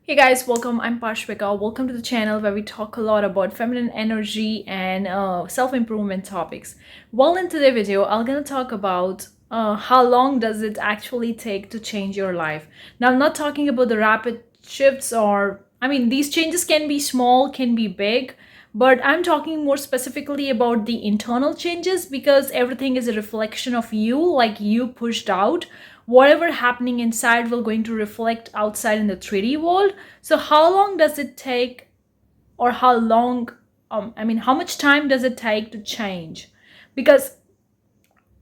Hey guys, welcome. I'm Pashvika. Welcome to the channel where we talk a lot about feminine energy and self-improvement topics. Well, in today's video, I'm gonna talk about how long does it actually take to change your life. Now, I'm not talking about the rapid shifts these changes can be small, can be big, but I'm talking more specifically about the internal changes because everything is a reflection of you, like you pushed out whatever happening inside will going to reflect outside in the 3D world. So how long does it take, or how much time does it take to change? Because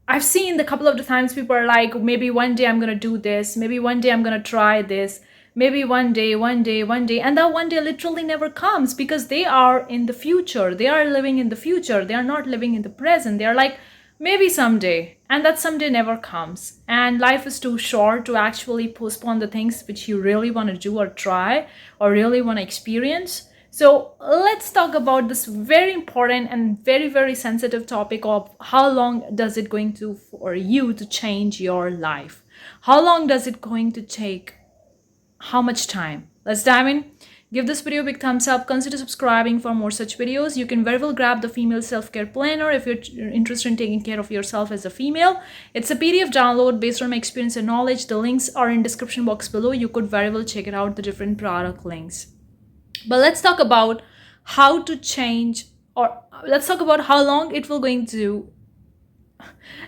I've seen the couple of the times people are like, maybe one day I'm gonna do this, maybe one day I'm gonna try this, maybe one day, and that one day literally never comes because they are in the future. They are living in the future. They are not living in the present. They are like, maybe someday, and that someday never comes. And life is too short to actually postpone the things which you really want to do or try or really want to experience. So let's talk about this very important and very, very sensitive topic of how long does it going to for you to change your life? How long does it going to take? How much time? Let's dive in. Give this video a big thumbs up. Consider subscribing for more such videos. You can very well grab the female self-care planner if you're interested in taking care of yourself as a female. It's a PDF download based on my experience and knowledge. The links are in description box below. You could very well check it out, the different product links. But let's talk about how to change, or let's talk about how long it will going to.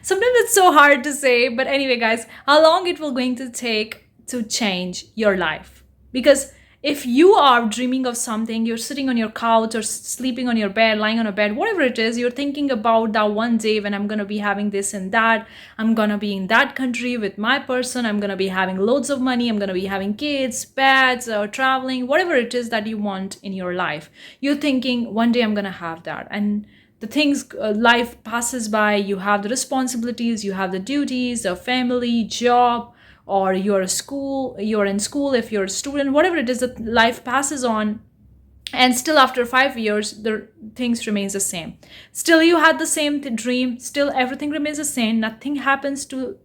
Sometimes it's so hard to say, but anyway, guys, how long it will going to take to change your life? Because if you are dreaming of something, you're sitting on your couch or sleeping on your bed, lying on a bed, whatever it is, you're thinking about that one day when I'm going to be having this and that. I'm going to be in that country with my person. I'm going to be having loads of money. I'm going to be having kids, pets, or traveling, whatever it is that you want in your life. You're thinking one day I'm going to have that. And the things, life passes by, you have the responsibilities, you have the duties, a family, job, or you're in school, if you're a student, whatever it is that life passes on. And still after 5 years the things remains the same. Still you had the same dream, still everything remains the same. Nothing happens to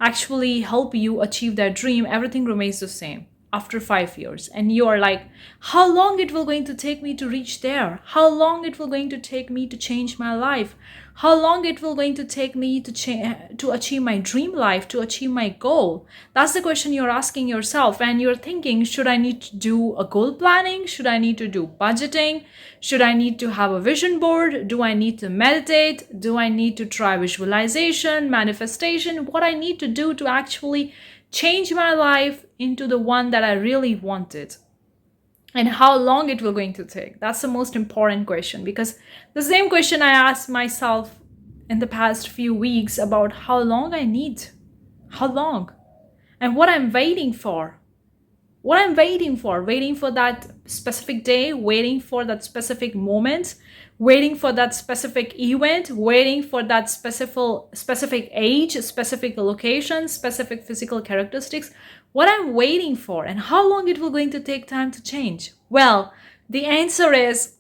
actually help you achieve that dream. Everything remains the same after 5 years, and you are like, how long it will going to take me to reach there? How long it will going to take me to change my life? How long it will going to take me to achieve my dream life, to achieve my goal? That's the question you're asking yourself, and you're thinking, should I need to do a goal planning? Should I need to do budgeting? Should I need to have a vision board? Do I need to meditate? Do I need to try visualization, manifestation? What I need to do to actually change my life into the one that I really wanted? And how long it will going to take? That's the most important question, because the same question I asked myself in the past few weeks about how long I need, how long, and what I'm waiting for. What I'm waiting for that specific day, waiting for that specific moment, waiting for that specific event, waiting for that specific age, specific location, specific physical characteristics. What I'm waiting for, and how long it will going to take time to change? Well, the answer is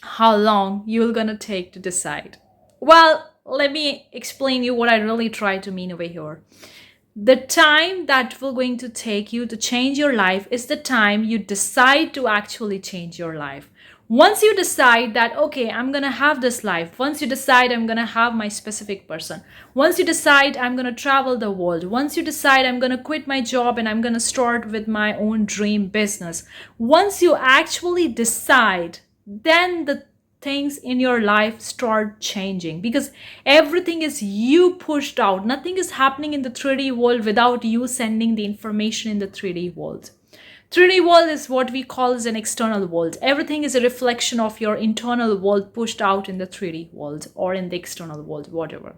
how long you're gonna take to decide. Well, let me explain you what I really try to mean over here. The time that will going to take you to change your life is the time you decide to actually change your life. Once you decide that, okay, I'm gonna have this life, once you decide I'm gonna have my specific person, once you decide I'm gonna travel the world, once you decide I'm gonna quit my job and I'm gonna start with my own dream business, once you actually decide, then the things in your life start changing, because everything is you pushed out. Nothing is happening in the 3D world without you sending the information in the 3D world. 3D world is what we call as an external world. Everything is a reflection of your internal world pushed out in the 3D world or in the external world, whatever.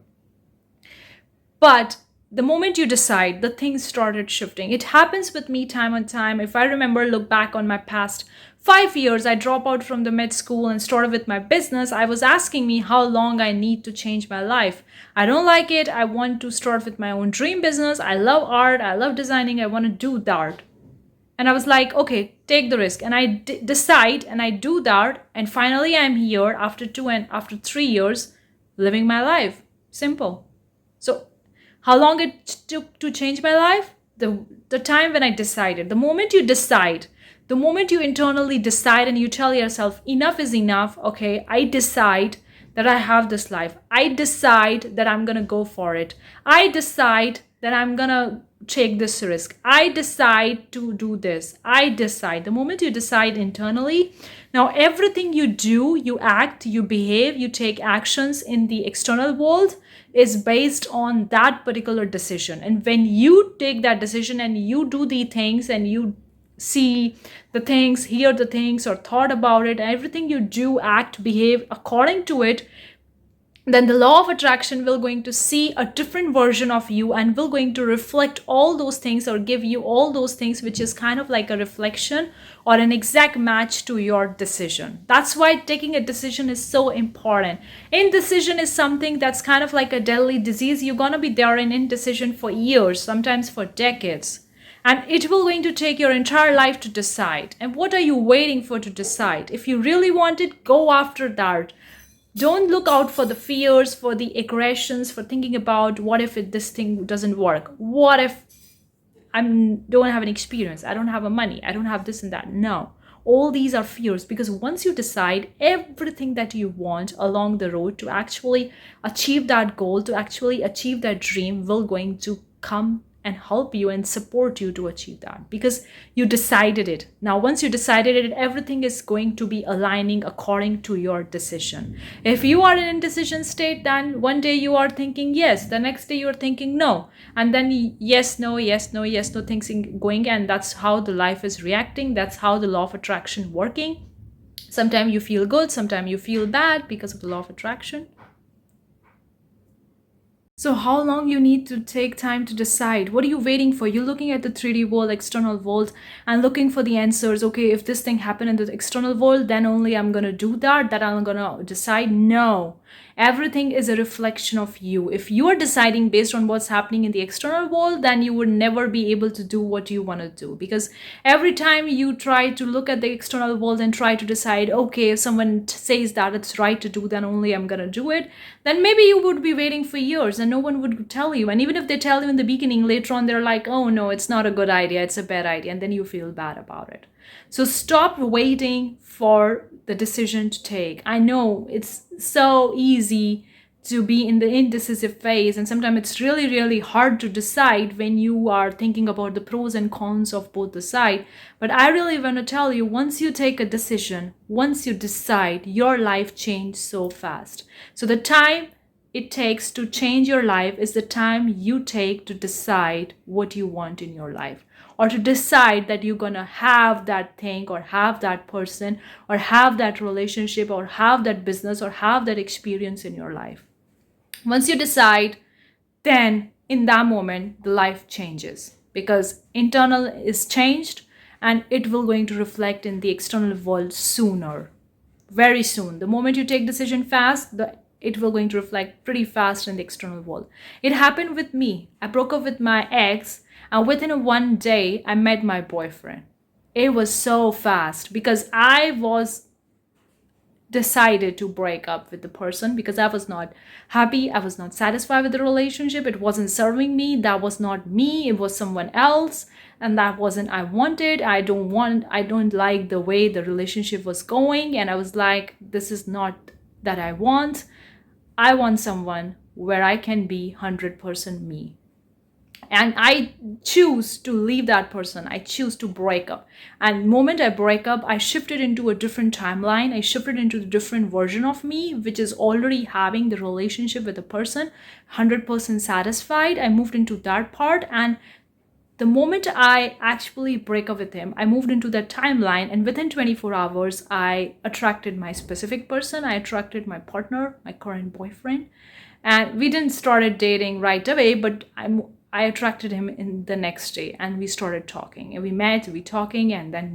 But the moment you decide, the things started shifting. It happens with me time on time. If I remember, look back on my past 5 years, I dropped out from the med school and started with my business. I was asking me how long I need to change my life. I don't like it. I want to start with my own dream business. I love art. I love designing. I want to do that. And I was like, okay, take the risk. And I decide and I do that. And finally, I'm here after 3 years living my life. Simple. So how long it took to change my life? The time when I decided. The moment you decide, The moment you internally decide and you tell yourself, enough is enough, okay, I decide that I have this life. I decide that I'm going to go for it. I decide that I'm going to take this risk. I decide to do this. I decide. The moment you decide internally, now everything you do, you act, you behave, you take actions in the external world is based on that particular decision. And when you take that decision and you do the things and you see the things, hear the things, or thought about it, everything you do, act, behave according to it, then the law of attraction will going to see a different version of you and will going to reflect all those things or give you all those things, which is kind of like a reflection or an exact match to your decision. That's why taking a decision is so important. Indecision is something that's kind of like a deadly disease. You're going to be there in indecision for years, sometimes for decades. And it will going to take your entire life to decide. And what are you waiting for to decide? If you really want it, go after that. Don't look out for the fears, for the aggressions, for thinking about what if this thing doesn't work? What if I don't have an experience? I don't have a money. I don't have this and that. No. All these are fears, because once you decide, everything that you want along the road to actually achieve that goal, to actually achieve that dream will going to come and help you and support you to achieve that, because you decided it. Now, once you decided it, everything is going to be aligning according to your decision. If you are in an indecision state, then one day you are thinking yes, the next day you are thinking no, and then yes, no, yes, no, yes, no, things going, and that's how the life is reacting. That's how the law of attraction working. Sometimes you feel good, sometimes you feel bad because of the law of attraction. So how long you need to take time to decide? What are you waiting for? You're looking at the 3D world, external world, and looking for the answers. Okay, if this thing happened in the external world, then only I'm going to do that I'm going to decide. No. Everything is a reflection of you. If you are deciding based on what's happening in the external world, then you would never be able to do what you want to do. Because every time you try to look at the external world and try to decide, okay, if someone says that it's right to do, then only I'm going to do it, then maybe you would be waiting for years and no one would tell you. And even if they tell you in the beginning, later on, they're like, oh no, it's not a good idea, it's a bad idea. And then you feel bad about it. So stop waiting for the decision to take. I know it's so easy to be in the indecisive phase, and sometimes it's really, really hard to decide when you are thinking about the pros and cons of both the side. But I really want to tell you, once you take a decision, once you decide, your life changes so fast. So the time it takes to change your life is the time you take to decide what you want in your life, or to decide that you're going to have that thing or have that person or have that relationship or have that business or have that experience in your life. Once you decide, then in that moment, the life changes, because internal is changed and it will going to reflect in the external world sooner, very soon. The moment you take decision fast, it will going to reflect pretty fast in the external world. It happened with me. I broke up with my ex, and within one day, I met my boyfriend. It was so fast because I was decided to break up with the person because I was not happy. I was not satisfied with the relationship. It wasn't serving me. That was not me. It was someone else. And that wasn't I wanted. I don't like the way the relationship was going. And I was like, this is not that I want. I want someone where I can be 100% me. And I choose to leave that person. I choose to break up. And the moment I break up, I shifted into a different timeline. I shifted into the different version of me, which is already having the relationship with the person, 100% satisfied. I moved into that part. And the moment I actually break up with him, I moved into that timeline, and within 24 hours, I attracted my specific person. I attracted my partner, my current boyfriend, and we didn't started dating right away, but I attracted him in the next day, and we started talking, and we met, we talking, and then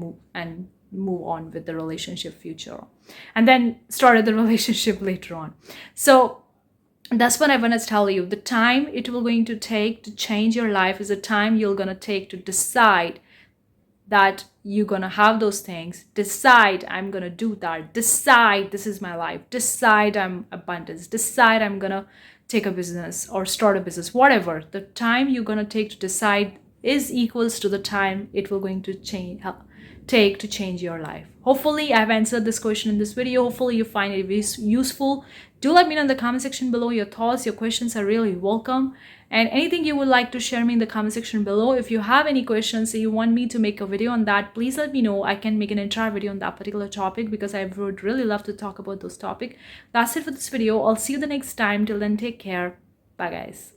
move on with the relationship future, and then started the relationship later on. So that's what I want to tell you. The time it will going to take to change your life is the time you're going to take to decide that you're going to have those things. Decide I'm going to do that. Decide this is my life. Decide I'm abundance. Decide I'm going to take a business or start a business, whatever. The time you're going to take to decide is equals to the time it will going to take to change your life? Hopefully, I've answered this question in this video. Hopefully, you find it useful. Do let me know in the comment section below your thoughts. Your questions are really welcome. And anything you would like to share me in the comment section below. If you have any questions that you want me to make a video on that, please let me know. I can make an entire video on that particular topic because I would really love to talk about those topics. That's it for this video. I'll see you the next time. Till then, take care. Bye, guys.